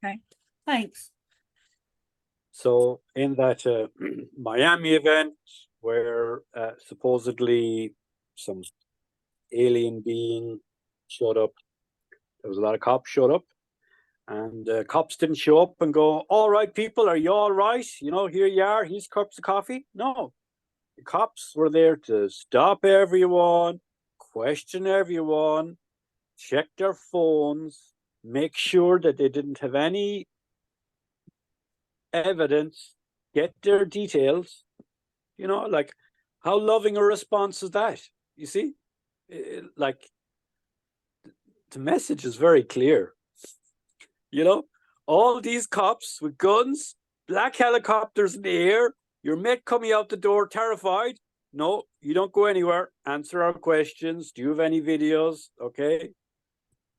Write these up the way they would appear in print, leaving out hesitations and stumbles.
Okay, thanks. So in that Miami event where supposedly some alien being showed up, there was a lot of cops showed up, and cops didn't show up and go, "All right, people, are you all right? You know, here you are, here's cups of coffee." No, the cops were there to stop everyone, question everyone, check their phones, make sure that they didn't have any evidence, get their details. You know, like, how loving a response is that? You see, like, the message is very clear. You know, all these cops with guns, black helicopters in the air, your mate coming out the door terrified. No, you don't go anywhere. Answer our questions. Do you have any videos? Okay.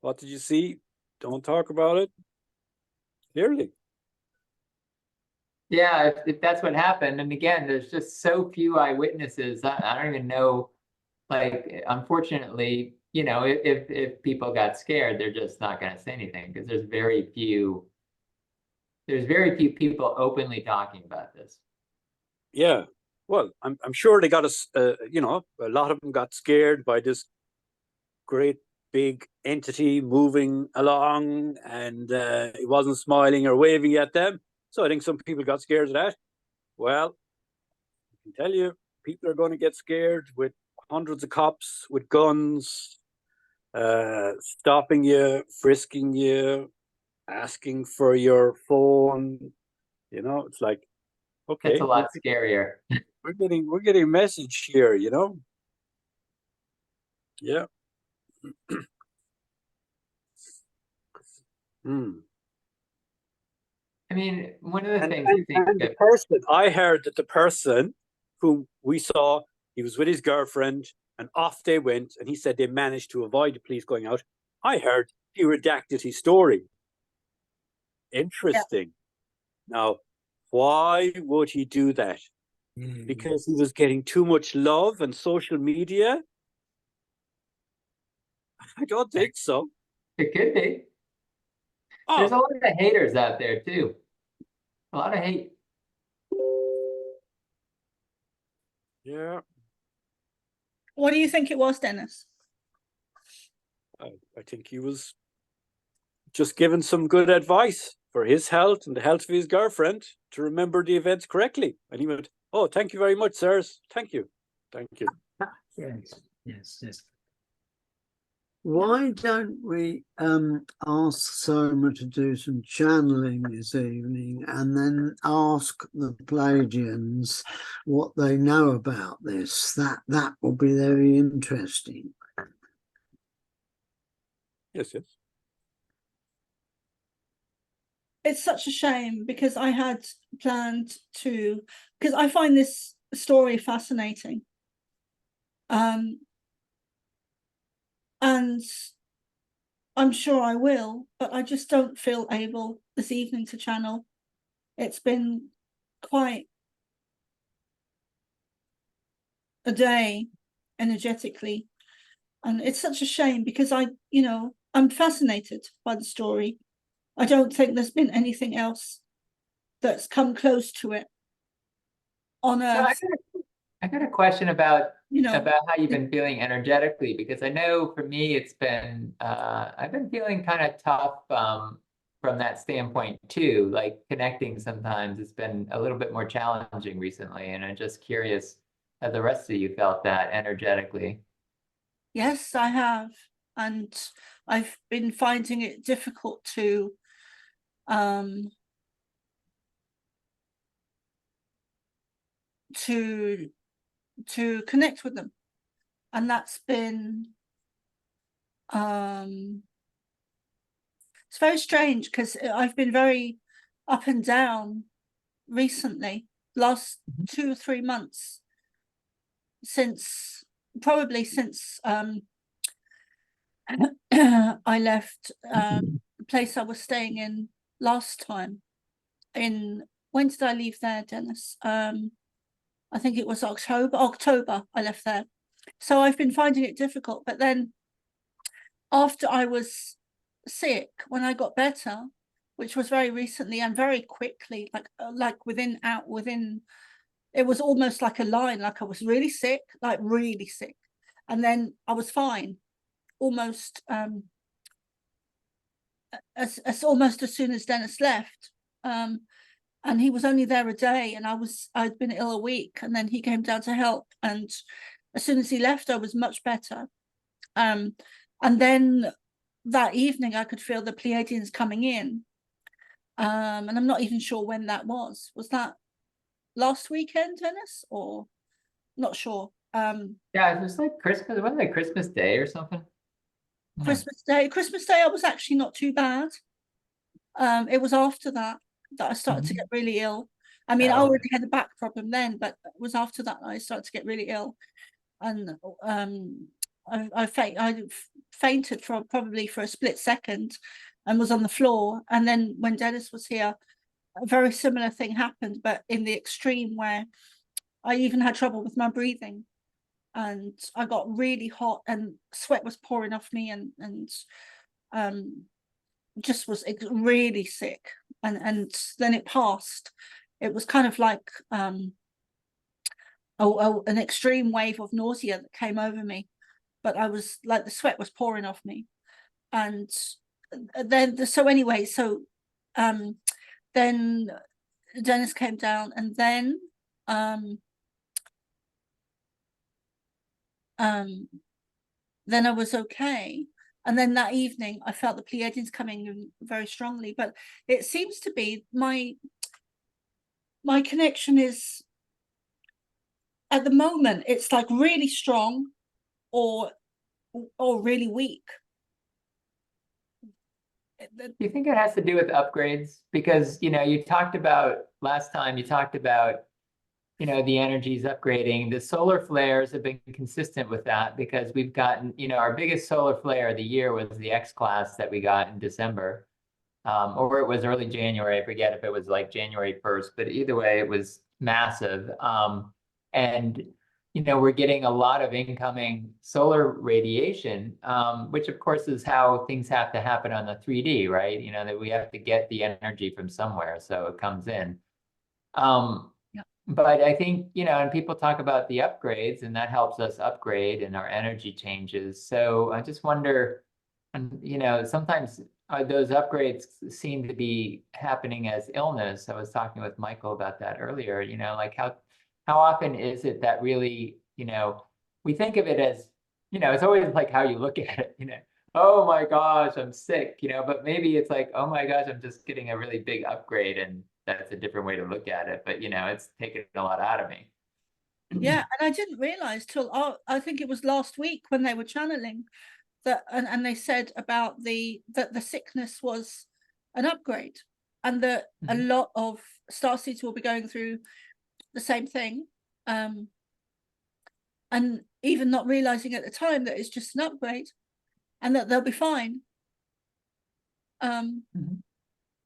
What did you see? Don't talk about it. Clearly. Yeah, if that's what happened. And again, there's just so few eyewitnesses. I don't even know, like, unfortunately, you know, if people got scared, they're just not going to say anything because there's very few people openly talking about this. Yeah. Well, I'm sure they got you know, a lot of them got scared by this great big entity moving along, and it wasn't smiling or waving at them. So I think some people got scared of that. Well, I can tell you, people are going to get scared with hundreds of cops with guns, stopping you, frisking you, asking for your phone. You know, it's like, okay, It's a lot scarier. we're getting a message here, you know. Yeah. I mean, one of the things the person, I heard that the person whom we saw, he was with his girlfriend and off they went, and he said they managed to avoid the police going out. I heard he redacted his story. Interesting. Yeah. Now, why would he do that? Because he was getting too much love and social media? I don't think so. It could be. Oh. There's a lot of haters out there too. A lot of hate. Yeah. What do you think it was, Dennis? I think he was just given some good advice for his health and the health of his girlfriend to remember the events correctly. And he went, "Oh, thank you very much, sirs. Thank you. Thank you." Yes. Why don't we ask Soma to do some channeling this evening and then ask the Pleiadians what they know about this? That will be very interesting. Yes. It's such a shame because I had planned to, because I find this story fascinating. And I'm sure I will, but I just don't feel able this evening to channel. It's been quite a day energetically. And it's such a shame because I'm fascinated by the story. I don't think there's been anything else that's come close to it on Earth. So I got a question about how you've been feeling energetically, because I know for me it's been I've been feeling kind of tough from that standpoint too. Like connecting sometimes it's been a little bit more challenging recently, and I'm just curious, have the rest of you felt that energetically? Yes, I have, and I've been finding it difficult to connect with them, and that's been it's very strange because I've been very up and down recently, last 2 or 3 months, probably since I left the place I was staying in last time. When did I leave there, Dennis? I think it was October I left there. So I've been finding it difficult. But then after I was sick, when I got better, which was very recently and very quickly, like within, it was almost like a line, like I was really sick, like really sick. And then I was fine, almost as almost as soon as Dennis left. And he was only there a day, and I'd been ill a week, and then he came down to help. And as soon as he left, I was much better. And then that evening, I could feel the Pleiadians coming in. And I'm not even sure when that was. Was that last weekend, Dennis, or not sure? Yeah, it was like Christmas. Wasn't it Christmas Day or something? Christmas Day. Christmas Day, I was actually not too bad. It was after that I started to get really ill. I mean, I already had a back problem then, but it was after that I started to get really ill, and I fainted probably for a split second, and was on the floor. And then when Dennis was here, a very similar thing happened, but in the extreme, where I even had trouble with my breathing, and I got really hot, and sweat was pouring off me, and just was really sick. And then it passed. It was kind of like an extreme wave of nausea that came over me, but I was like, the sweat was pouring off me. And then then Dennis came down, and then I was okay. And then that evening, I felt the Pleiadians coming in very strongly. But it seems to be my connection is, at the moment, it's like really strong or really weak. Do you think it has to do with upgrades? Because, you talked about last time, the energy's upgrading. The solar flares have been consistent with that, because we've gotten, our biggest solar flare of the year was the X-class that we got in December. Or it was early January. I forget if it was like January 1st, but either way, it was massive. And, we're getting a lot of incoming solar radiation, which of course is how things have to happen on the 3D, right? That we have to get the energy from somewhere, so it comes in. But I think, and people talk about the upgrades, and that helps us upgrade, and our energy changes. So I just wonder, sometimes those upgrades seem to be happening as illness. I was talking with Michael about that earlier, like how often is it that really, we think of it as, it's always like how you look at it, oh my gosh, I'm sick, but maybe it's like, oh my gosh, I'm just getting a really big upgrade, and that's a different way to look at it. But, it's taken a lot out of me. Yeah, and I didn't realize till I think it was last week when they were channeling that, and they said about that the sickness was an upgrade, and that a lot of starseeds will be going through the same thing, and even not realizing at the time that it's just an upgrade, and that they'll be fine.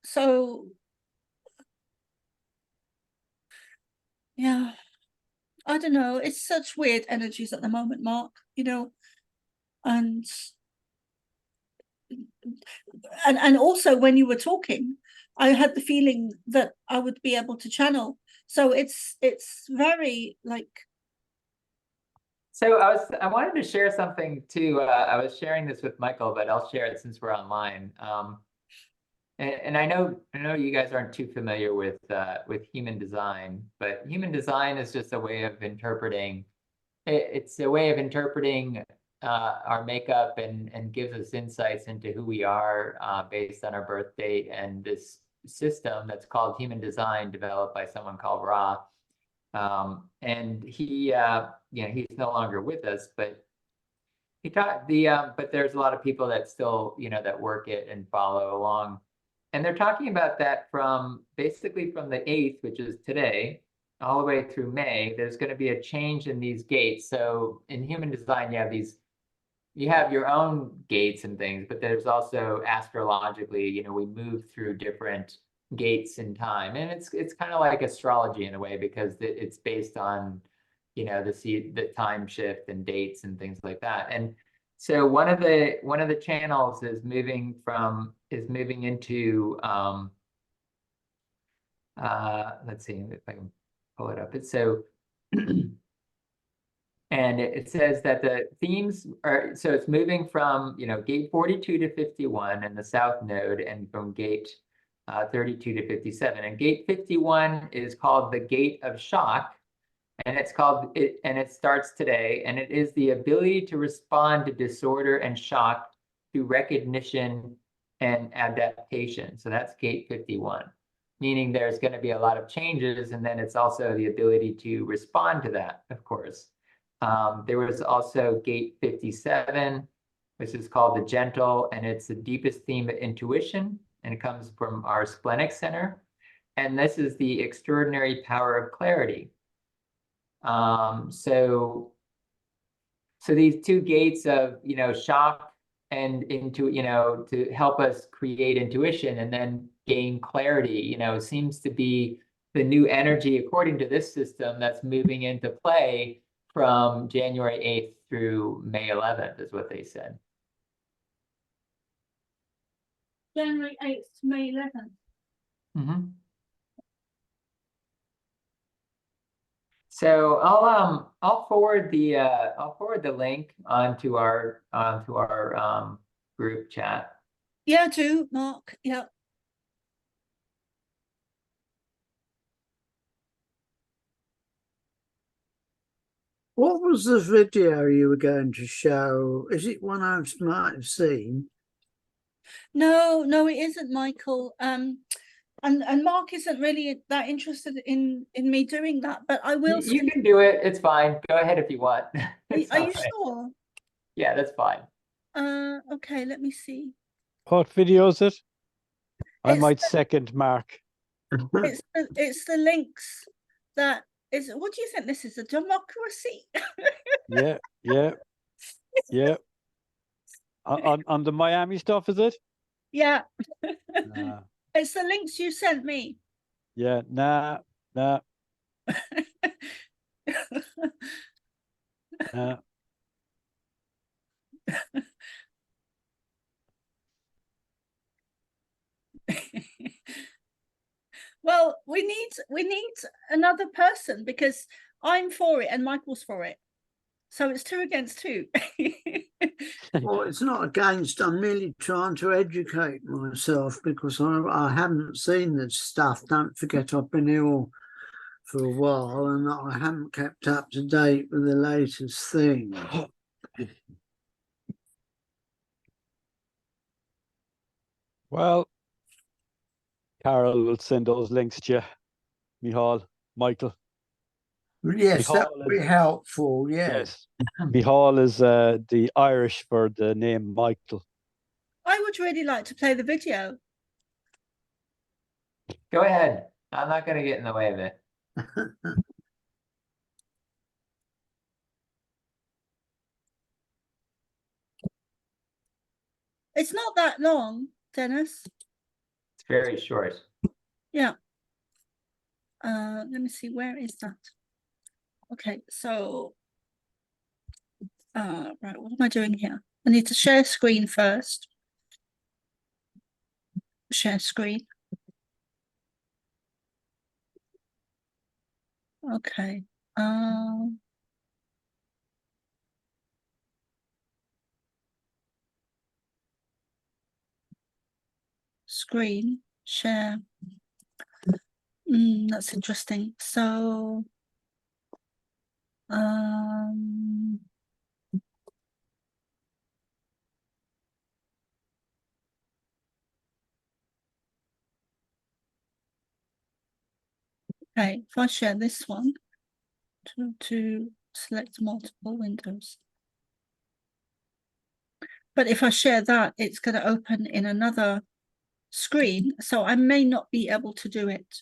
So yeah, I don't know, it's such weird energies at the moment, Mark, and also when you were talking, I had the feeling that I would be able to channel. So it's very like. So I wanted to share something too. I was sharing this with Michael, but I'll share it since we're online. And I know you guys aren't too familiar with human design, but human design is just a way of interpreting. It's a way of interpreting our makeup, and gives us insights into who we are based on our birth date. And this system that's called human design, developed by someone called ARah. And he, he's no longer with us, but he taught but there's a lot of people that still, that work it and follow along. And they're talking about that basically from the 8th, which is today, all the way through May. There's going to be a change in these gates. So in human design, you have your own gates and things, but there's also astrologically, we move through different gates in time. And it's kind of like astrology in a way, because it's based on, the time shift and dates and things like that. And So one of the channels is moving into let's see if I can pull it up. It's so and it says that the themes are, so it's moving from, gate 42 to 51 in the south node, and from gate 32 to 57. And gate 51 is called the gate of shock, and it starts today, and it is the ability to respond to disorder and shock through recognition and adaptation. So that's gate 51, meaning there's going to be a lot of changes, and then it's also the ability to respond to that, of course. There was also gate 57, which is called the gentle, and it's the deepest theme of intuition, and it comes from our splenic center. And this is the extraordinary power of clarity. So these two gates of, shock and to help us create intuition and then gain clarity, seems to be the new energy according to this system that's moving into play from January 8th through May 11th, is what they said. January 8th to May 11th. Mm-hmm. So I'll forward the link onto our group chat. Yeah, do, Mark. Yeah. What was the video you were going to show? Is it one I might have seen? No, it isn't, Michael. And Mark isn't really that interested in me doing that, but I will. You can do it. It's fine. Go ahead if you want. Are you sure? Yeah, that's fine. Okay, let me see. What video is it? I It's might the- second Mark. It's the links that is. What do you think this is, a democracy? Yeah. On the Miami stuff, is it? Yeah. Nah. It's the links you sent me. Yeah, nah. Well, we need another person, because I'm for it and Michael's for it. So it's 2 against 2. Well, it's not against. I'm merely trying to educate myself, because I haven't seen this stuff. Don't forget, I've been ill for a while, and I haven't kept up to date with the latest thing. Well, Carol will send those links to you, Michael. Yes, that would be helpful. Yes. Mihal is the Irish for the name Michael. I would really like to play the video. Go ahead. I'm not going to get in the way of it. It's not that long, Dennis. It's very short. Yeah. Let me see, where is that? Okay, so right, what am I doing here? I need to share screen first. Share screen. Okay. Screen share. That's interesting. So okay, if I share this one to select multiple windows. But if I share that, it's going to open in another screen, so I may not be able to do it.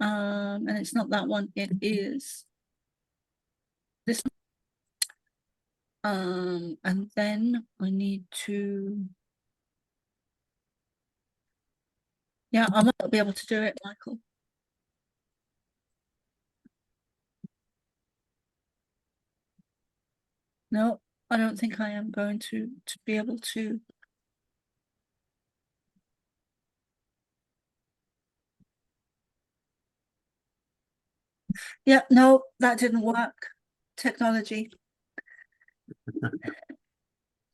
And it's not that one, it is this. And then I need to, yeah, I might not be able to do it, Michael. No, I don't think I am going to be able to. Yeah, no, that didn't work. Technology.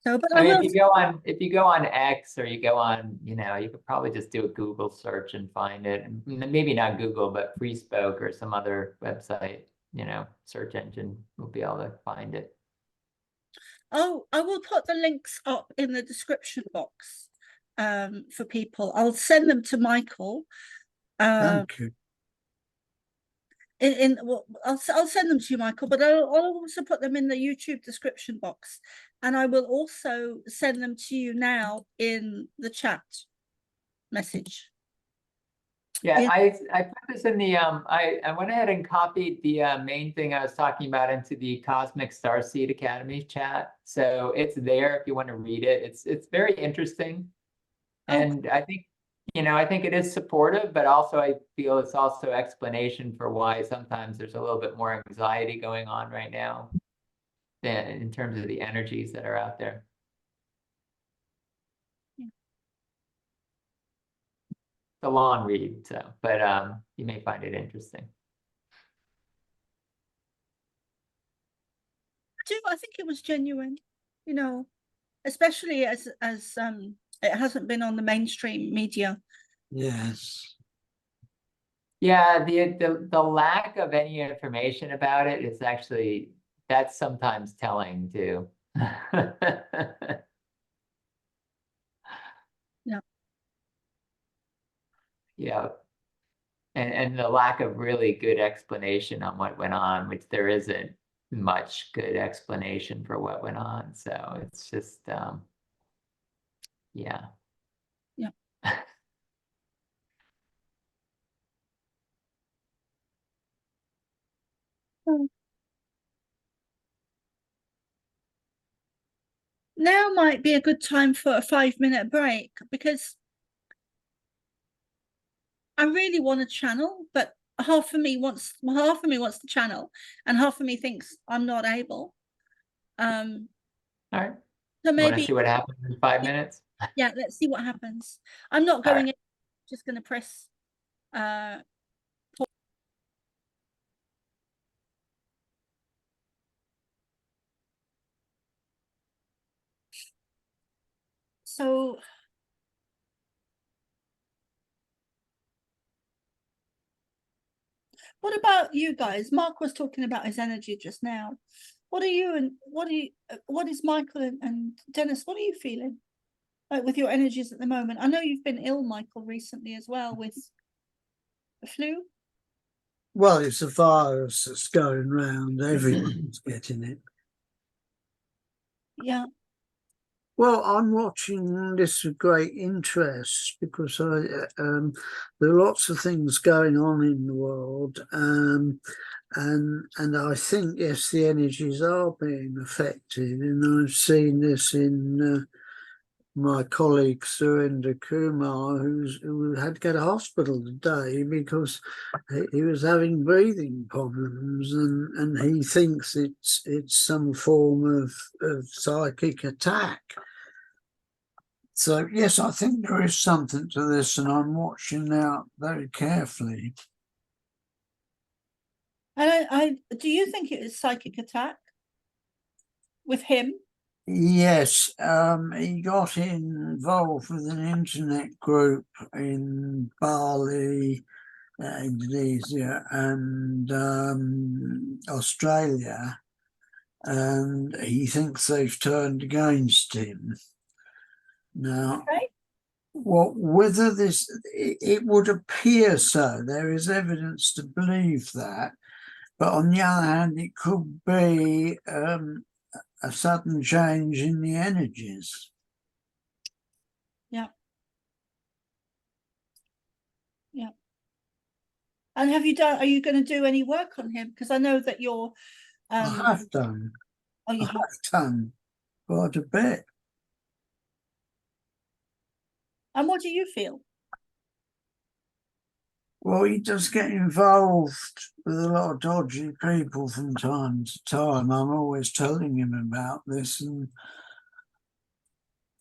So, but I mean, will. if you go on X, or you go on, you know, you could probably just do a Google search and find it. Maybe not Google, but Free Spoke or some other website, you know, search engine will be able to find it. Oh, I will put the links up in the description box for people. I'll send them to Michael. Thank you. Well, I'll send them to you, Michael, but I'll also put them in the YouTube description box, and I will also send them to you now in the chat message. Yeah, I put this in the I went ahead and copied the main thing I was talking about into the Cosmic Starseed Academy chat, so it's there if you want to read it. It's very interesting, and I think, you know, I think it is supportive, but also I feel it's also explanation for why sometimes there's a little bit more anxiety going on right now than in terms of the energies that are out there. Yeah. It's a long read, so, but you may find it interesting. I think it was genuine, you know, especially as it hasn't been on the mainstream media. Yes. Yeah, the lack of any information about it is actually, that's sometimes telling too. Yeah. Yeah. And the lack of really good explanation on what went on, which there isn't much good explanation for what went on. So it's just, yeah. Yeah. Now might be a good time for a 5-minute break, because I really want to channel, but half of me wants the channel, and half of me thinks I'm not able. All right. So maybe, want to see what happens in 5 minutes? Yeah, let's see what happens. I'm not going in, just going to press so what about you guys? Mark was talking about his energy just now. What is Michael and Dennis, what are you feeling like with your energies at the moment? I know you've been ill, Michael, recently as well, with the flu. Well, it's a virus that's going round. Everyone's getting it. Yeah. Well, I'm watching this with great interest because there are lots of things going on in the world, and I think, yes, the energies are being affected, and I've seen this in my colleague Surinder Kumar, who had to go to hospital today because he was having breathing problems, and he thinks it's some form of psychic attack. So yes, I think there is something to this, and I'm watching out very carefully. And do you think it is psychic attack with him? Yes, he got involved with an internet group in Bali, Indonesia, and Australia, and he thinks they've turned against him. Now, whether it would appear so, there is evidence to believe that, but on the other hand, it could be a sudden change in the energies. Yeah. Yeah. And are you going to do any work on him? Because I know that you're I have done. Oh, you I have done quite a bit. And what do you feel? Well, he does get involved with a lot of dodgy people from time to time. I'm always telling him about this, and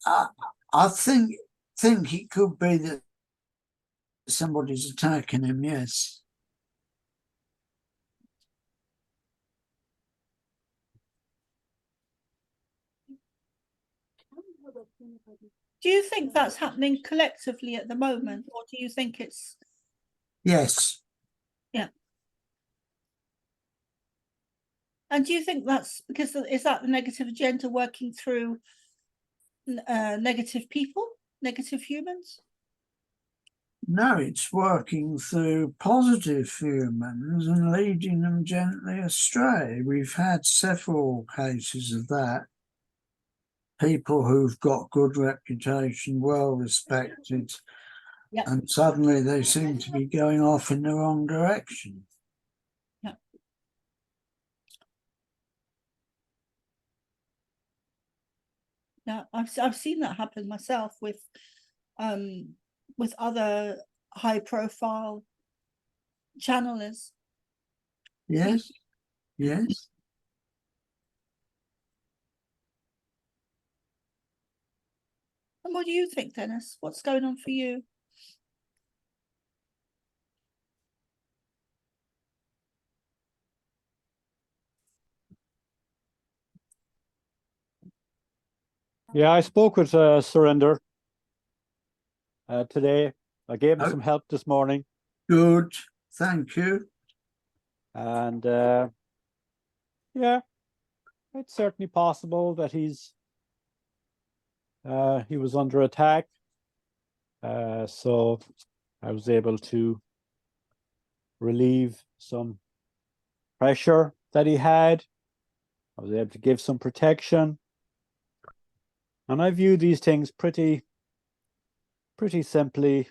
I think it could be that somebody's attacking him. Yes. Do you think that's happening collectively at the moment, or do you think it's? Yes. Yeah. And do you think that's because is that the negative agenda working through negative people, negative humans? No, it's working through positive humans and leading them gently astray. We've had several cases of that. People who've got good reputation, well respected, Yeah. and suddenly they seem to be going off in the wrong direction. Yeah. Yeah, I've seen that happen myself with other high profile channelers. Yes. Yes. And what do you think, Dennis? What's going on for you? Yeah, I spoke with Surrender today. I gave him some help this morning. Good, thank you. And yeah, it's certainly possible that he was under attack. So I was able to relieve some pressure that he had. I was able to give some protection. And I view these things pretty simply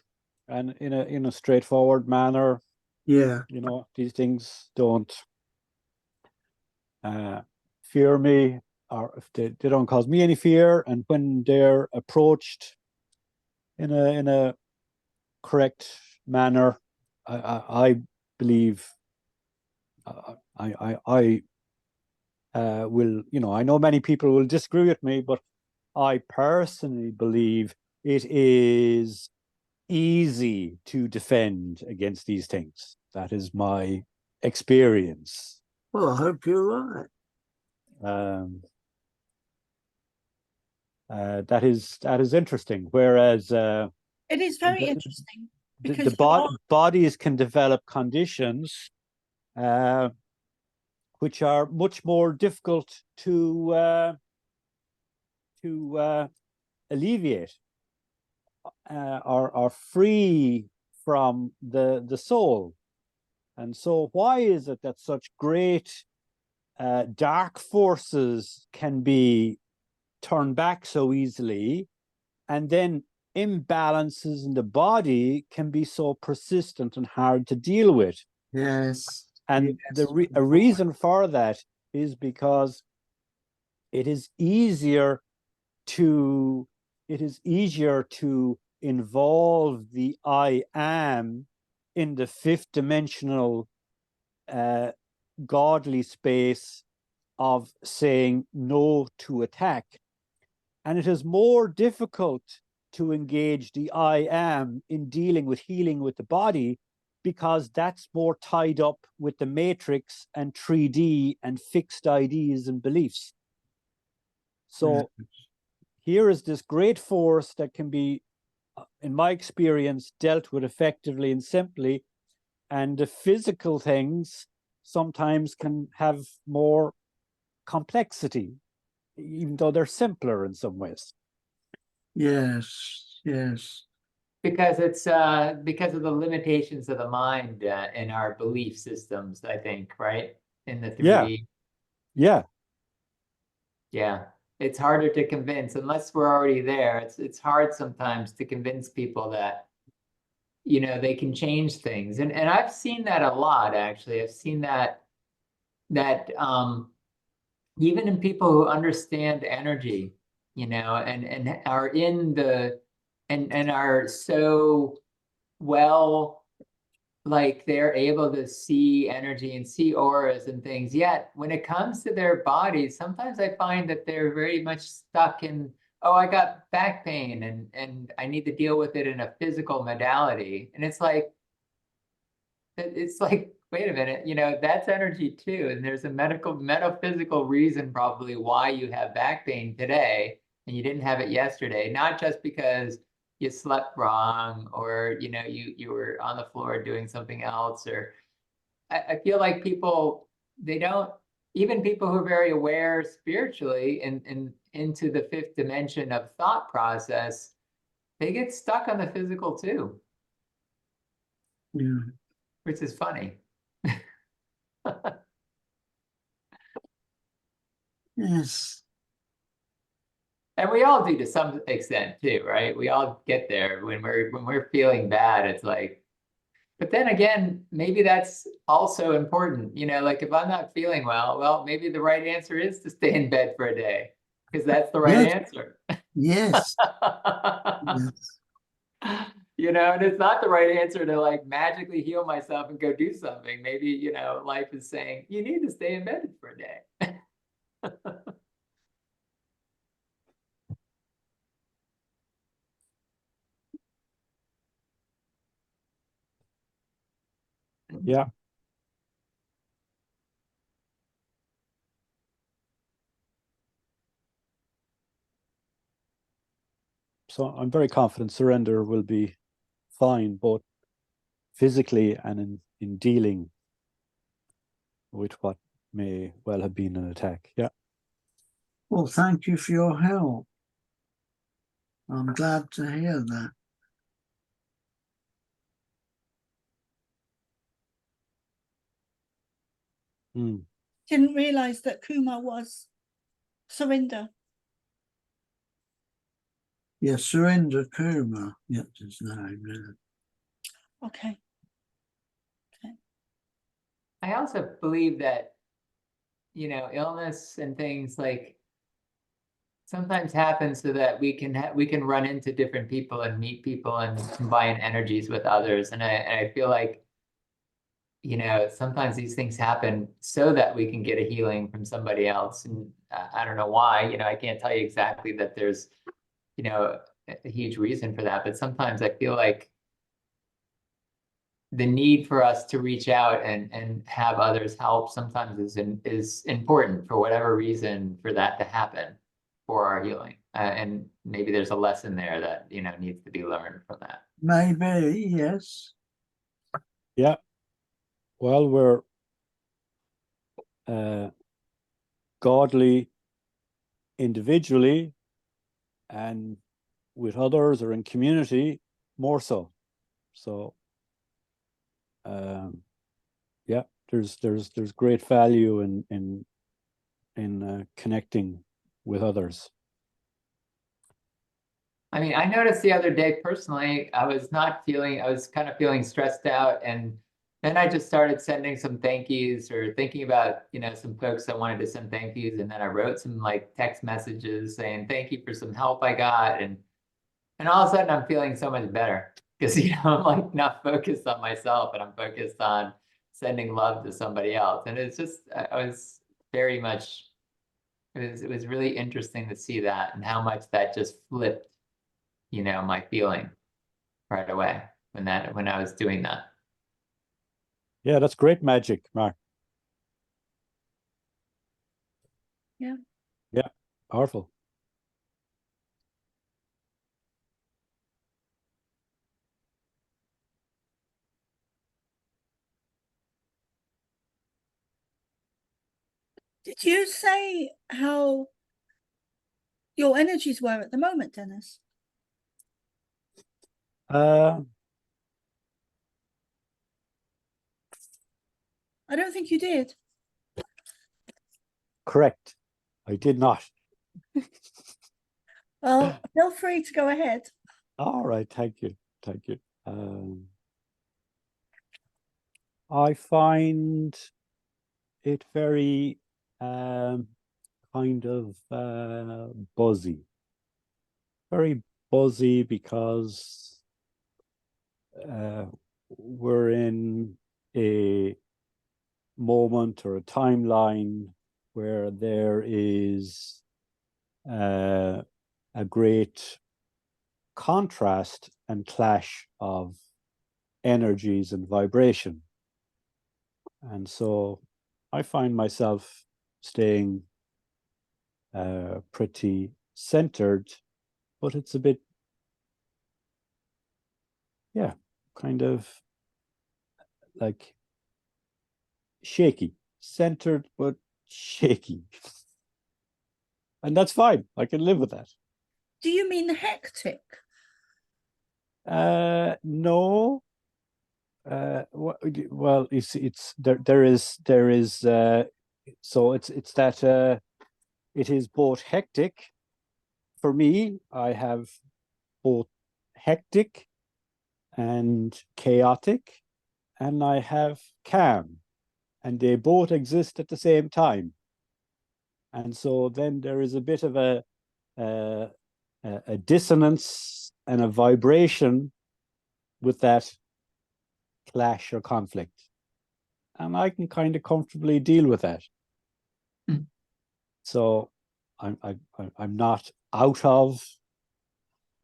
and in a straightforward manner. Yeah. You know, these things don't fear me, or if they don't cause me any fear, and when they're approached in a correct manner, I believe I will, you know, I know many people will disagree with me, but I personally believe it is easy to defend against these things. That is my experience. Well, I hope you're right. That is interesting. Whereas it is very interesting because the bodies can develop conditions which are much more difficult to alleviate or free from the soul. And so why is it that such great dark forces can be turned back so easily, and then imbalances in the body can be so persistent and hard to deal with? Yes. And yes. a reason for that is because it is easier to involve the I am in the fifth dimensional godly space of saying no to attack. And it is more difficult to engage the I am in dealing with healing with the body, because that's more tied up with the matrix and 3D and fixed ideas and beliefs. So here is this great force that can be, in my experience, dealt with effectively and simply, and the physical things sometimes can have more complexity, even though they're simpler in some ways. Yes, yes. Because it's because of the limitations of the mind in our belief systems, I think, right? In the 3D. Yeah. Yeah. It's harder to convince unless we're already there. It's hard sometimes to convince people that, you know, they can change things. And I've seen that a lot, actually. I've seen that even in people who understand energy, you know, and are in the and are so well like they're able to see energy and see auras and things. Yet when it comes to their bodies, sometimes I find that they're very much stuck in, oh, I got back pain and I need to deal with it in a physical modality. And it's like, wait a minute, you know, that's energy too. And there's a metaphysical reason probably why you have back pain today and you didn't have it yesterday, not just because you slept wrong or, you know, you were on the floor doing something else. Or I feel like people, they don't, even people who are very aware spiritually and into the fifth dimension of thought process, they get stuck on the physical too. Yeah. Which is funny. Yes. And we all do to some extent too, right? We all get there when we're feeling bad. It's like, but then again, maybe that's also important. You know, like if I'm not feeling well, maybe the right answer is to stay in bed for a day because that's the right answer. Yes. Yes. You know, and it's not the right answer to like magically heal myself and go do something. Maybe, you know, life is saying you need to stay in bed for a day. Yeah. So I'm very confident surrender will be fine, both physically and in dealing with what may well have been an attack. Yeah. Well, thank you for your help. I'm glad to hear that. Didn't realize that Kuma was Surrender. Yes, Surrender Kuma. Yes, his name. Yeah. Okay. I also believe that, you know, illness and things like sometimes happen so that we can run into different people and meet people and combine energies with others. And I feel like, you know, sometimes these things happen so that we can get a healing from somebody else. And I don't know why, you know, I can't tell you exactly that there's, you know, a huge reason for that, but sometimes I feel like the need for us to reach out and have others help sometimes is important for whatever reason for that to happen for our healing. And maybe there's a lesson there that, you know, needs to be learned from that. Maybe, yes. Yeah. Well, we're godly individually and with others or in community more so. So yeah, there's great value in connecting with others. I mean, I noticed the other day personally, I was kind of feeling stressed out, and then I just started sending some thank yous or thinking about, you know, some folks I wanted to send thank yous, and then I wrote some like text messages saying thank you for some help I got, and all of a sudden I'm feeling so much better because, you know, I'm like not focused on myself and I'm focused on sending love to somebody else. And it's just, I was very much, it was really interesting to see that and how much that just flipped, you know, my feeling right away when I was doing that. Yeah, that's great magic, Mark. Yeah. Yeah, powerful. Did you say how your energies were at the moment, Dennis? I don't think you did. Correct. I did not. Well, feel free to go ahead. All right. Thank you. Thank you. I find it very kind of buzzy. Very buzzy because we're in a moment or a timeline where there is a great contrast and clash of energies and vibration. And so I find myself staying pretty centered, but it's a bit, yeah, kind of like shaky, centered, but shaky. And that's fine. I can live with that. Do you mean hectic? No. Well, it's there is so it's that it is both hectic. For me, I have both hectic and chaotic, and I have calm, and they both exist at the same time. And so then there is a bit of a dissonance and a vibration with that clash or conflict, and I can kind of comfortably deal with that. So I'm not out of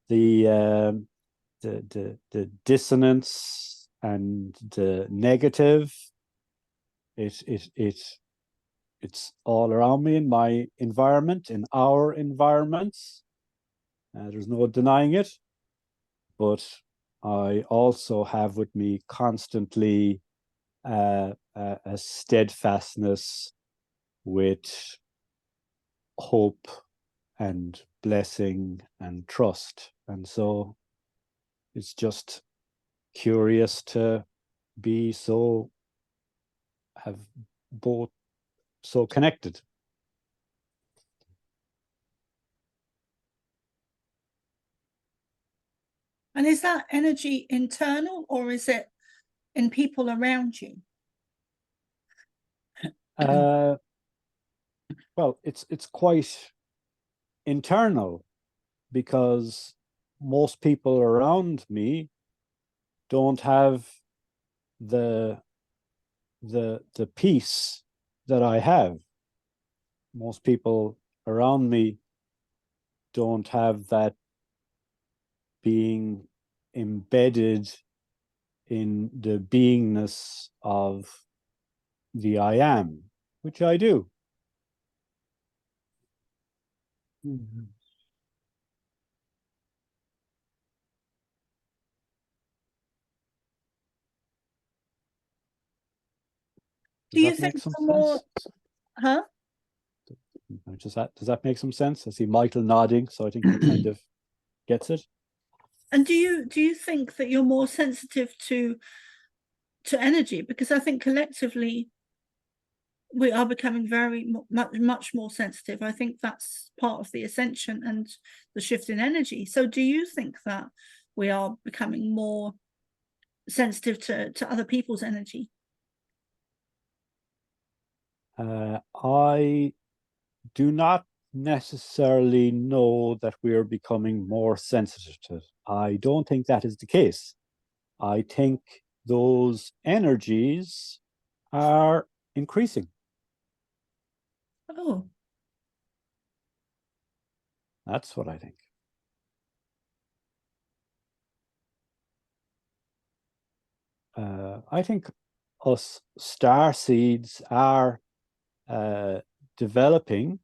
the dissonance and the negative. It's all around me in my environment, in our environments. There's no denying it. But I also have with me constantly a steadfastness with hope and blessing and trust. And so it's just curious to have both so connected. And is that energy internal, or is it in people around you? Well, it's quite internal, because most people around me don't have the peace that I have. Most people around me don't have that being embedded in the beingness of the I am, which I do. Mhm. Do you think some more, sense? huh? Does that make some sense? I see Michael nodding, so I think he kind of gets it. And do you think that you're more sensitive to energy? Because I think collectively we are becoming much more sensitive. I think that's part of the ascension and the shift in energy. So do you think that we are becoming more sensitive to other people's energy? I do not necessarily know that we are becoming more sensitive to it. I don't think that is the case. I think those energies are increasing. Oh, That's what I think. I think us starseeds are developing,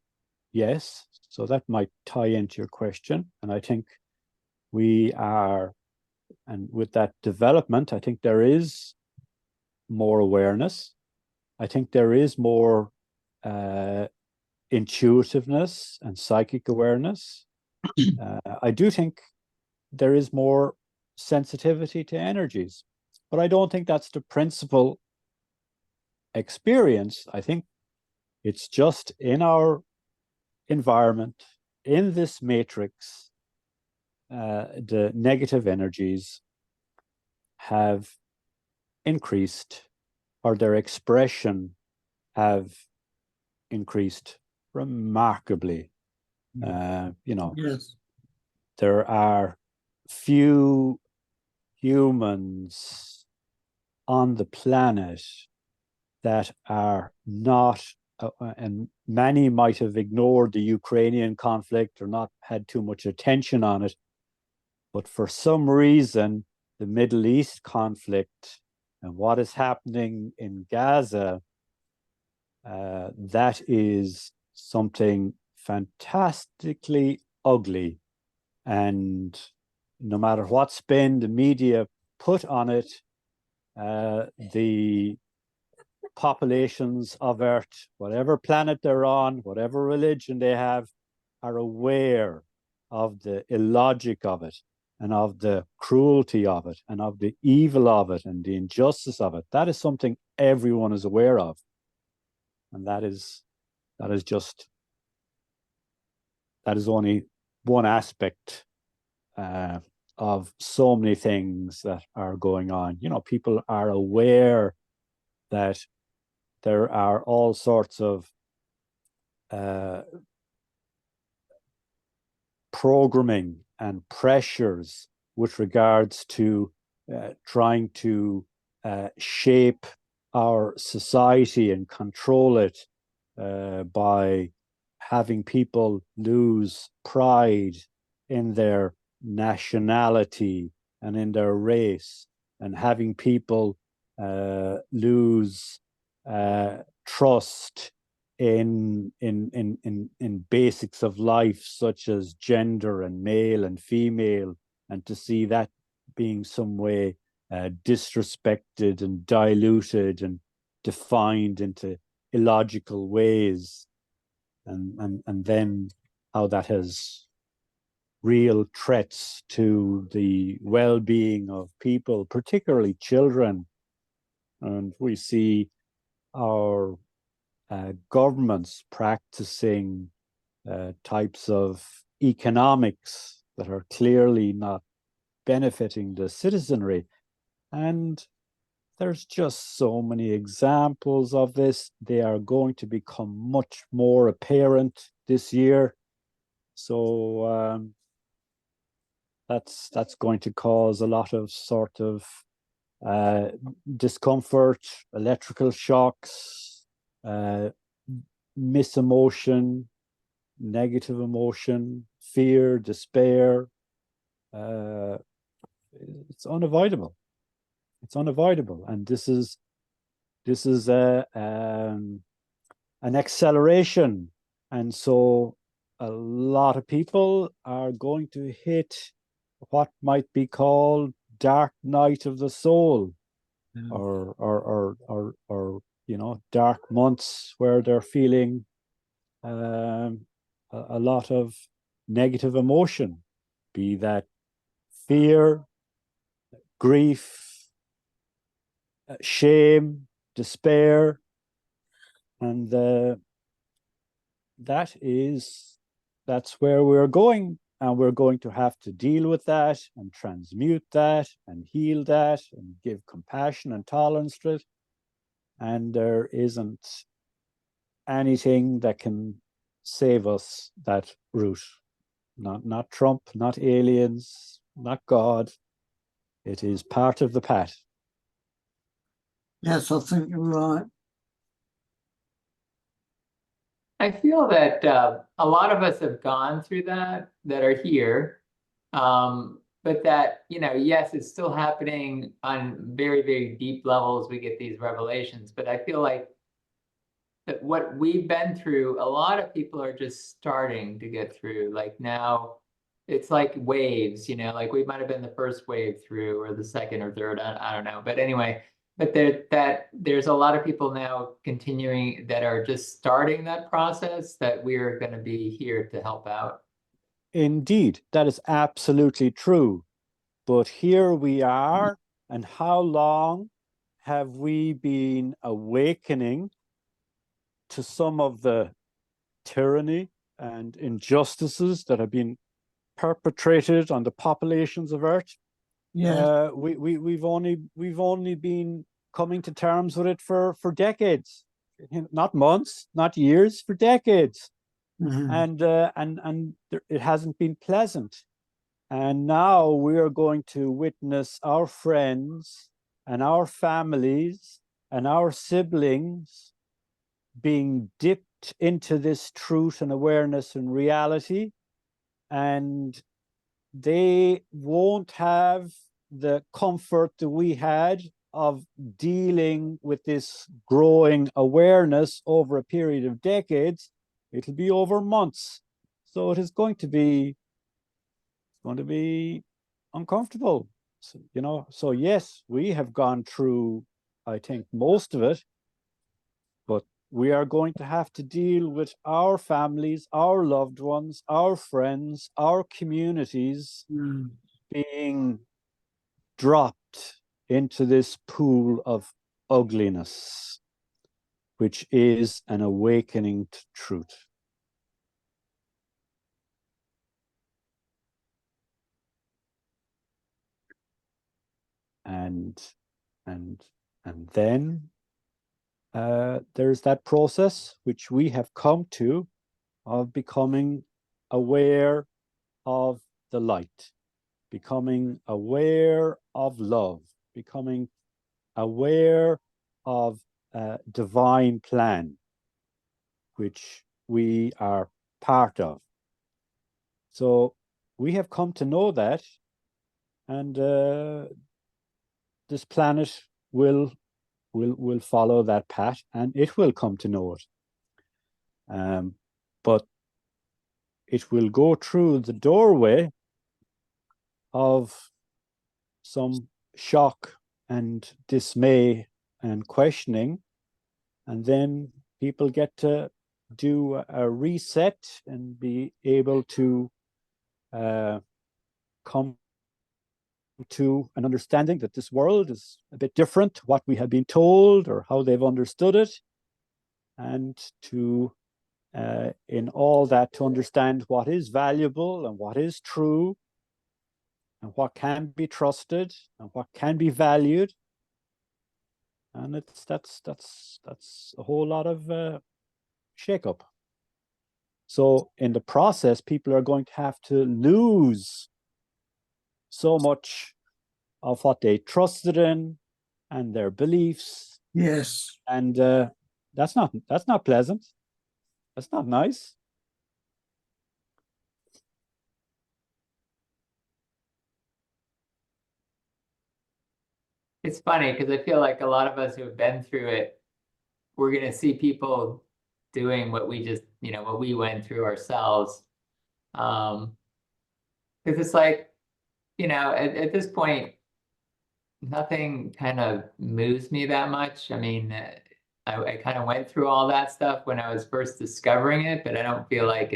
yes, so that might tie into your question. And I think we are, and with that development, I think there is more awareness. I think there is more intuitiveness and psychic awareness. I do think there is more sensitivity to energies, but I don't think that's the principal experience. I think it's just in our environment, in this matrix, the negative energies have increased, or their expression have increased remarkably. Yes. There are few humans on the planet that are not, and many might have ignored the Ukrainian conflict or not had too much attention on it, but for some reason, the Middle East conflict and what is happening in Gaza, that is something fantastically ugly. And no matter what spin the media put on it, the populations of Earth, whatever planet they're on, whatever religion they have, are aware of the illogic of it and of the cruelty of it and of the evil of it and the injustice of it. That is something everyone is aware of. And that is only one aspect of so many things that are going on. You know, people are aware that there are all sorts of programming and pressures with regards to trying to shape our society and control it by having people lose pride in their nationality and in their race, and having people lose trust in basics of life, such as gender and male and female, and to see that being some way disrespected and diluted and defined into illogical ways, and then how that has real threats to the well-being of people, particularly children. And we see our governments practicing types of economics that are clearly not benefiting the citizenry. And there's just so many examples of this. They are going to become much more apparent this year. So that's going to cause a lot of sort of discomfort, electrical shocks, misemotion, negative emotion, fear, despair. It's unavoidable. It's unavoidable, and this is an acceleration, and so a lot of people are going to hit what might be called dark night of the soul, or you know, dark months where they're feeling a lot of negative emotion, be that fear, grief, shame, despair, and that's where we're going. And we're going to have to deal with that and transmute that and heal that and give compassion and tolerance to it. And there isn't anything that can save us that route. Not Trump, not aliens, not God. It is part of the path. Yes, I think you're right. I feel that a lot of us have gone through that are here, but that, you know, yes, it's still happening on very, very deep levels. We get these revelations, but I feel like that what we've been through, a lot of people are just starting to get through. Like now, it's like waves, you know, like we might have been the first wave through, or the second or third, I don't know. But anyway, but there's a lot of people now continuing that are just starting that process, that we're going to be here to help out. Indeed, that is absolutely true. But here we are, and how long have we been awakening to some of the tyranny and injustices that have been perpetrated on the populations of Earth? Yeah. We've only been coming to terms with it for decades, not months, not years, for decades. And it hasn't been pleasant. And now we are going to witness our friends and our families and our siblings being dipped into this truth and awareness and reality, and they won't have the comfort that we had of dealing with this growing awareness over a period of decades. It'll be over months. So it is going to be uncomfortable. So, you know, so yes, we have gone through, I think, most of it, but we are going to have to deal with our families, our loved ones, our friends, our communities being dropped into this pool of ugliness, which is an awakening to truth. And then there's that process which we have come to of becoming aware of the light, becoming aware of love, becoming aware of divine plan, which we are part of. So we have come to know that, and this planet will follow that path, and it will come to know it. But it will go through the doorway of some shock and dismay and questioning, and then people get to do a reset and be able to come to an understanding that this world is a bit different to what we have been told or how they've understood it, and to in all that to understand what is valuable and what is true and what can be trusted and what can be valued. And that's a whole lot of shake-up. So in the process, people are going to have to lose so much of what they trusted in and their beliefs. Yes. And that's not pleasant. That's not nice. It's funny because I feel like a lot of us who have been through it, we're going to see people doing what we just, what we went through ourselves. Because it's like, at this point, nothing kind of moves me that much. I mean, I kind of went through all that stuff when I was first discovering it, but I don't feel like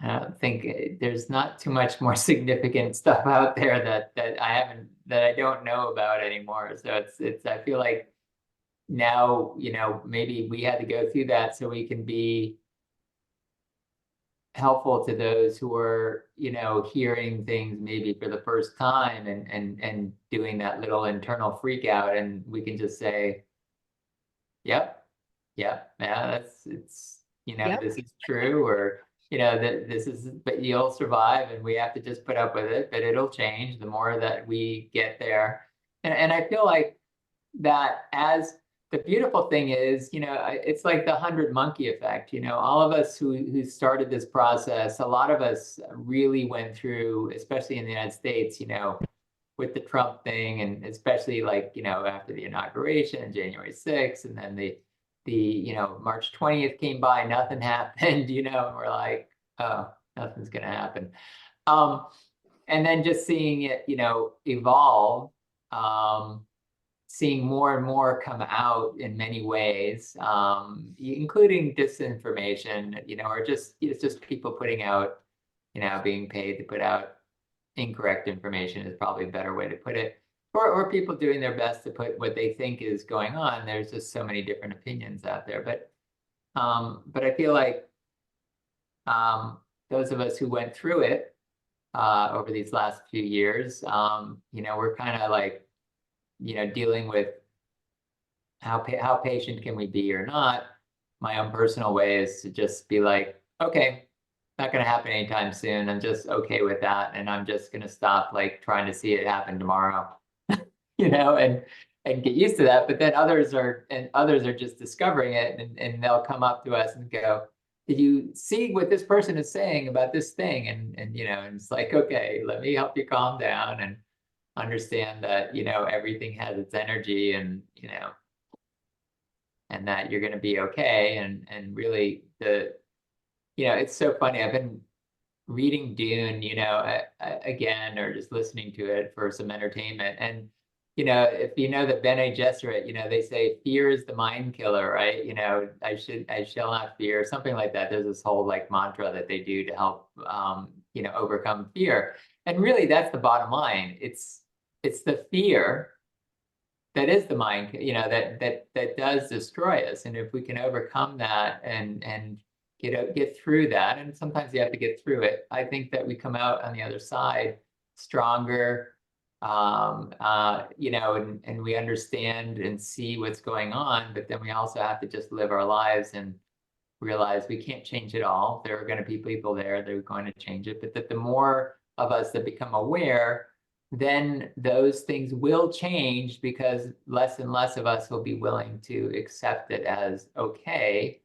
I don't think there's not too much more significant stuff out there that I don't know about anymore. So I feel like now, maybe we had to go through that so we can be helpful to those who are, hearing things maybe for the first time and doing that little internal freak out, and we can just say, yep, yeah, it's Yep. this is true, or that this is, but you'll survive, and we have to just put up with it, but it'll change the more that we get there. And I feel like that, as the beautiful thing is, it's like the 100 monkey effect. All of us who started this process, a lot of us really went through, especially in the United States, with the Trump thing, and especially like, after the inauguration and January 6th, and then the March 20th came by, nothing happened, and we're like, oh, nothing's gonna happen. And then just seeing it, evolve, seeing more and more come out in many ways, including disinformation, or it's just people putting out, being paid to put out incorrect information is probably a better way to put it, or people doing their best to put what they think is going on. There's just so many different opinions out there, but I feel like those of us who went through it over these last few years, we're kind of like, dealing with how patient can we be or not. My own personal way is to just be like, okay, not going to happen anytime soon. I'm just okay with that, and I'm just going to stop like trying to see it happen tomorrow. you know, and get used to that. But then others are just discovering it, and they'll come up to us and go, did you see what this person is saying about this thing? And you know, and it's like, okay, let me help you calm down and understand that, you know, everything has its energy, and you know, and that you're going to be okay. And really, you know, it's so funny. I've been reading Dune, you know, again, or just listening to it for some entertainment. And, you know, if you know the Bene Gesserit, you know, they say fear is the mind killer, right? You know, I shall not fear, something like that. There's this whole like mantra that they do to help, you know, overcome fear. And really, that's the bottom line. It's the fear that is the mind, you know, that does destroy us. And if we can overcome that and get through that, and sometimes you have to get through it, I think that we come out on the other side stronger, you know, and we understand and see what's going on. But then we also have to just live our lives and realize we can't change it all. There are going to be people there that are going to change it, but that the more of us that become aware, then those things will change, because less and less of us will be willing to accept it as okay.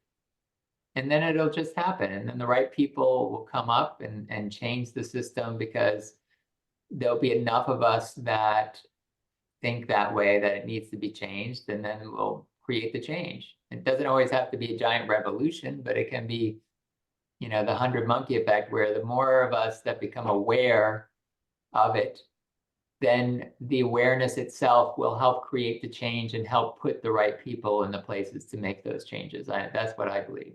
And then it'll just happen. And then the right people will come up and change the system, because there'll be enough of us that think that way, that it needs to be changed, and then we'll create the change. It doesn't always have to be a giant revolution, but it can be, you know, the 100 monkey effect, where the more of us that become aware of it, then the awareness itself will help create the change and help put the right people in the places to make those changes. That's what I believe.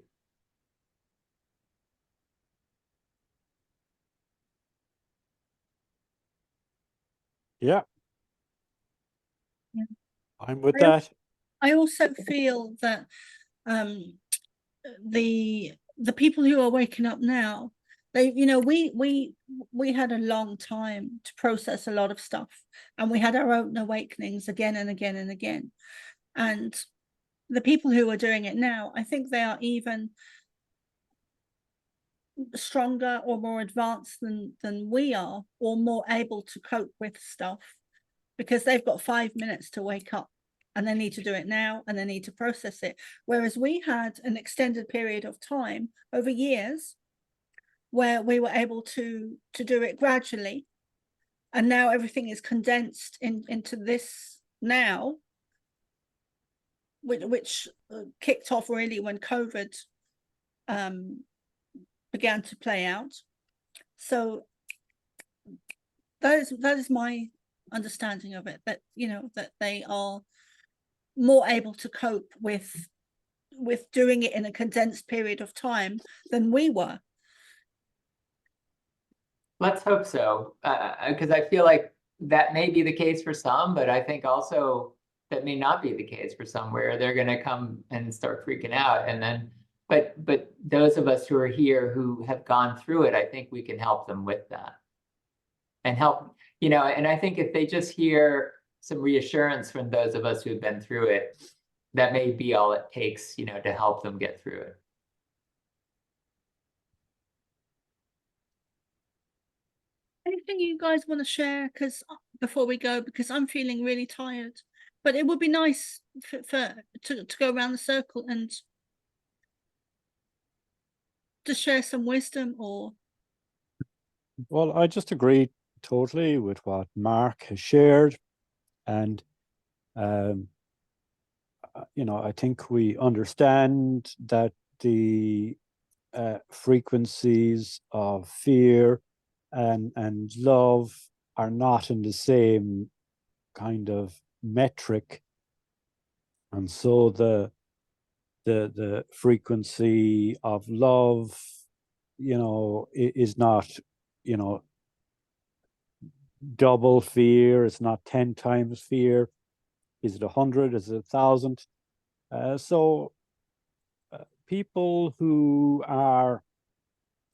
Yeah. Yeah. I'm with that. I also feel that the people who are waking up now, they, you know, we had a long time to process a lot of stuff, and we had our own awakenings again and again and again. And the people who are doing it now, I think they are even stronger or more advanced than we are, or more able to cope with stuff, because they've got 5 minutes to wake up, and they need to do it now, and they need to process it. Whereas we had an extended period of time over years where we were able to do it gradually, and now everything is condensed into this now, which kicked off really when COVID began to play out. So that is my understanding of it, that, you know, that they are more able to cope with doing it in a condensed period of time than we were. Let's hope so, because I feel like that may be the case for some, but I think also that may not be the case for some, where they're going to come and start freaking out. And then, but those of us who are here who have gone through it, I think we can help them with that and help, you know, and I think if they just hear some reassurance from those of us who've been through it, that may be all it takes, you know, to help them get through it. Anything you guys want to share, because before we go, because I'm feeling really tired, but it would be nice to go around the circle and to share some wisdom. Or, Well, I just agree totally with what Mark has shared, and you know, I think we understand that the frequencies of fear and love are not in the same kind of metric, and so the frequency of love, you know, is not, you know, double fear. It's not 10 times fear. Is it 100? Is it 1,000? So people who are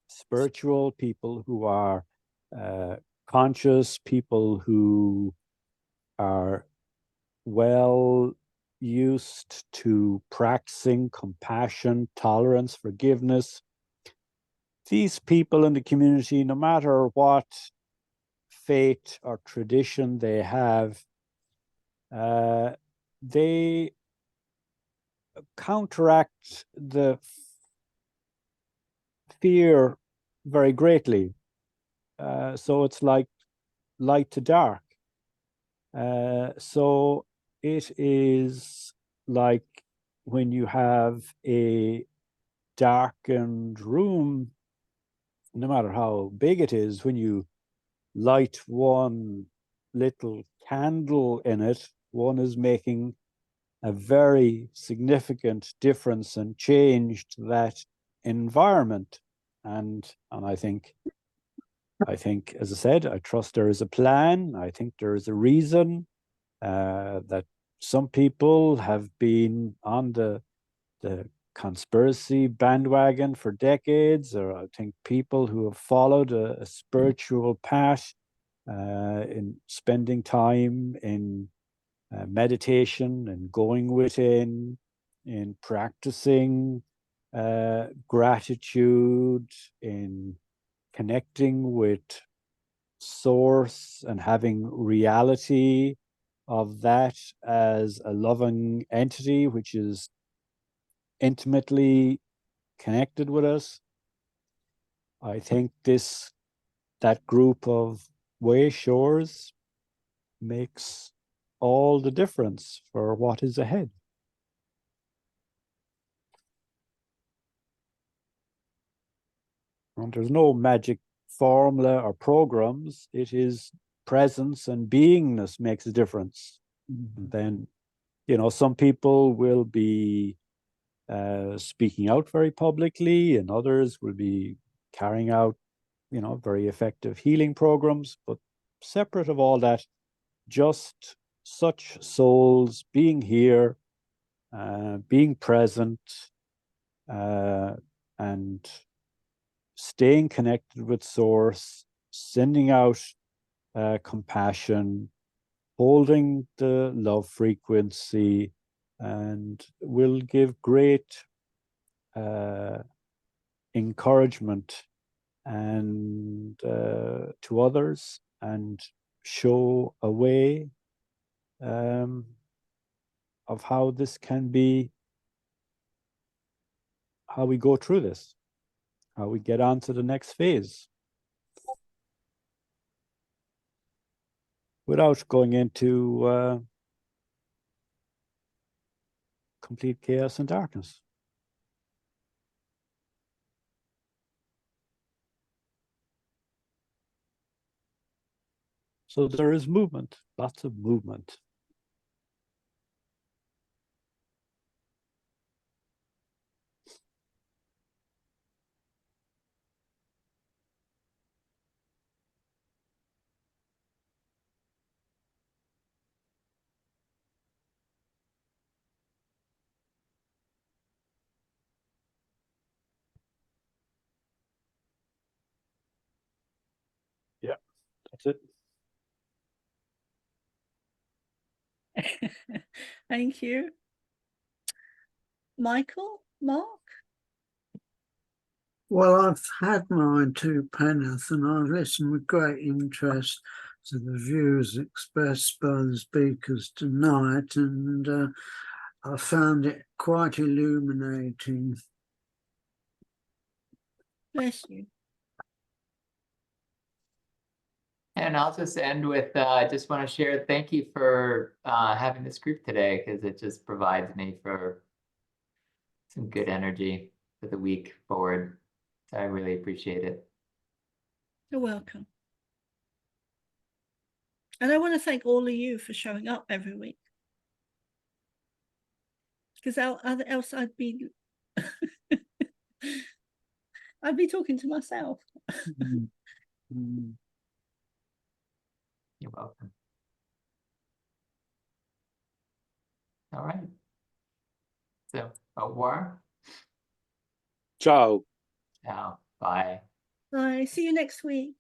spiritual, people who are conscious, people who are well used to practicing compassion, tolerance, forgiveness, these people in the community, no matter what faith or tradition they have, they counteract the fear very greatly. So it's like light to dark. So it is like when you have a darkened room, no matter how big it is, when you light one little candle in it, one is making a very significant difference and change to that environment. And I think, as I said, I trust there is a plan. I think there is a reason that some people have been on the conspiracy bandwagon for decades, or I think people who have followed a spiritual path in spending time in meditation and going within, in practicing gratitude, in connecting with source and having reality of that as a loving entity which is intimately connected with us. I think that group of way shores makes all the difference for what is ahead. And there's no magic formula or programs. It is presence and beingness makes a difference. And then, some people will be speaking out very publicly, and others will be carrying out, very effective healing programs. But separate of all that, just such souls being here, being present, and staying connected with source, sending out compassion, holding the love frequency, and will give great encouragement and to others, and show a way of how this can be, how we go through this, how we get on to the next phase without going into complete chaos and darkness. So there is movement, lots of movement. Yeah, that's it. Thank you. Michael, Mark? Well, I've had mine too, Peneth, and I've listened with great interest to the views expressed by the speakers tonight, and I found it quite illuminating. Bless you. And I'll just end with, I just want to share, thank you for having this group today, because it just provides me for some good energy for the week forward. So I really appreciate it. You're welcome. And I want to thank all of you for showing up every week. Because else I'd be I'd be talking to myself. You're welcome. All right. So, au revoir. Ciao. Ciao. Bye. Bye. See you next week.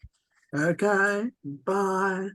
Okay, bye.